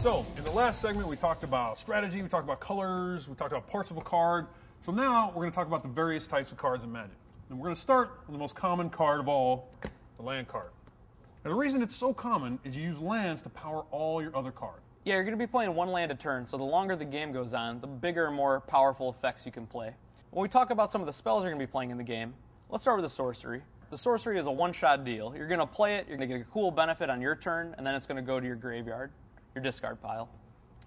So, in the last segment, we talked about strategy, we talked about colors, we talked about parts of a card. So now we're going to talk about the various types of cards in Magic. And we're going to start with the most common card of all, the land card. Now, the reason it's so common is you use lands to power all your other cards. Yeah, you're going to be playing one land a turn, so the longer the game goes on, the bigger and more powerful effects you can play. When we talk about some of the spells you're going to be playing in the game, let's start with the sorcery. The sorcery is a one-shot deal. You're going to play it, you're going to get a cool benefit on your turn, and then it's going to go to your graveyard. Your discard pile.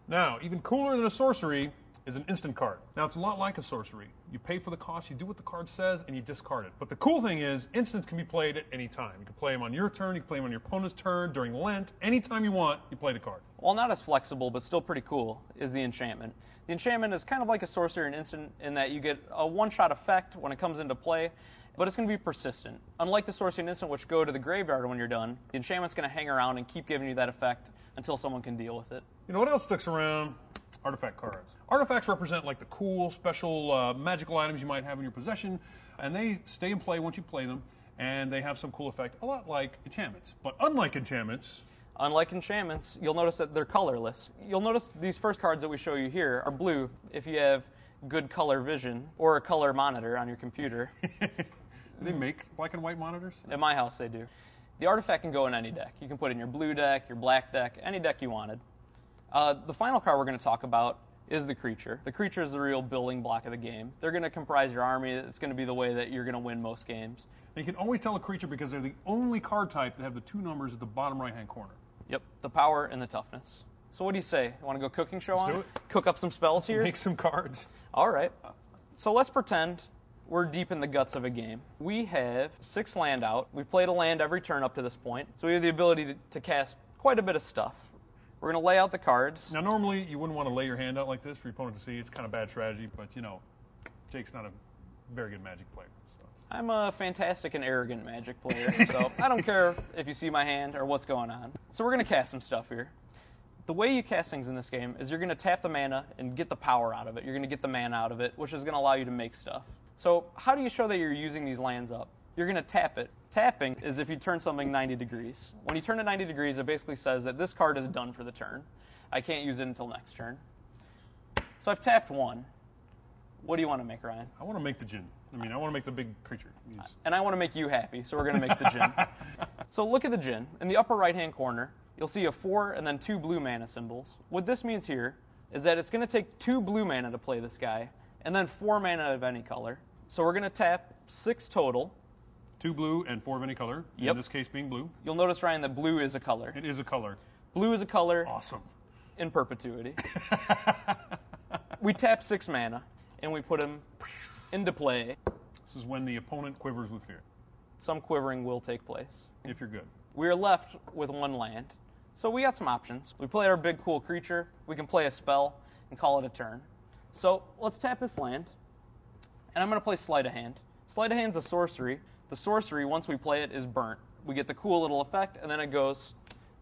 Now, even cooler than a sorcery is an instant card. Now, it's a lot like a sorcery. You pay for the cost, you do what the card says, and you discard it. But the cool thing is, instants can be played at any time. You can play them on your turn, you can play them on your opponent's turn, during Lent. Anytime you want, you play the card. While not as flexible, but still pretty cool, is the enchantment. The enchantment is kind of like a sorcery and instant in that you get a one-shot effect when it comes into play, but it's going to be persistent. Unlike the sorcery and instant, which go to the graveyard when you're done, the enchantment's going to hang around and keep giving you that effect until someone can deal with it. You know what else sticks around? Artifact cards. Artifacts represent like the cool, special magical items you might have in your possession, and they stay in play once you play them, and they have some cool effect, a lot like enchantments. But unlike enchantments, you'll notice that they're colorless. You'll notice these first cards that we show you here are blue if you have good color vision or a color monitor on your computer. Do they make black and white monitors? At my house, they do. The artifact can go in any deck. You can put it in your blue deck, your black deck, any deck you wanted. The final card we're going to talk about is the creature. The creature is the real building block of the game. They're going to comprise your army. It's going to be the way that you're going to win most games. And you can always tell a creature because they're the only card type that have the two numbers at the bottom right-hand corner. Yep, the power and the toughness. So what do you say? You want to go cooking show Let's on? do it. Cook up some spells here? Make some cards. All right. So let's pretend we're deep in the guts of a game. We have 6 land out. We've played a land every turn up to this point, so we have the ability to cast quite a bit of stuff. We're going to lay out the cards. Now, normally, you wouldn't want to lay your hand out like this for your opponent to see. It's kind of bad strategy, but, you know, Jake's not a very good Magic player. So. I'm a fantastic and arrogant Magic player, so I don't care if you see my hand or what's going on. So we're going to cast some stuff here. The way you cast things in this game is you're going to tap the mana and get the power out of it. You're going to get the mana out of it, which is going to allow you to make stuff. So how do you show that you're using these lands up? You're going to tap it. Tapping is if you turn something 90 degrees. When you turn it 90 degrees, it basically says that this card is done for the turn. I can't use it until next turn. So I've tapped 1. What do you want to make, Ryan? I want to make the Djinn. I want to make the big creature. And I want to make you happy, so we're going to make the Djinn. So look at the Djinn. In the upper right-hand corner, you'll see a 4 and then 2 blue mana symbols. What this means here is that it's going to take 2 blue mana to play this guy, and then 4 mana of any color. So we're going to tap 6 total. 2 blue and 4 of any color. Yep. In this case being blue. You'll notice, Ryan, that blue is a color. It is a color. Blue is a color. Awesome. In perpetuity. We tap 6 mana, and we put him into play. This is when the opponent quivers with fear. Some quivering will take place. If you're good. We're left with 1 land. So we got some options. We play our big cool creature. We can play a spell and call it a turn. So let's tap this land. And I'm going to play Sleight of Hand. Sleight of Hand's a sorcery. The sorcery, once we play it, is burnt. We get the cool little effect, and then it goes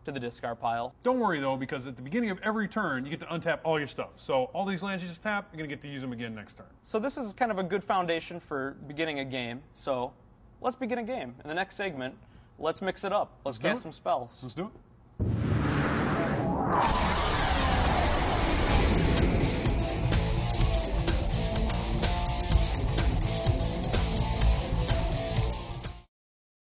to the discard pile. Don't worry, though, because at the beginning of every turn, you get to untap all your stuff. So all these lands you just tap, you're going to get to use them again next turn. So this is kind of a good foundation for beginning a game. So let's begin a game. In the next segment, let's mix it up. Let's cast some spells. Let's do it.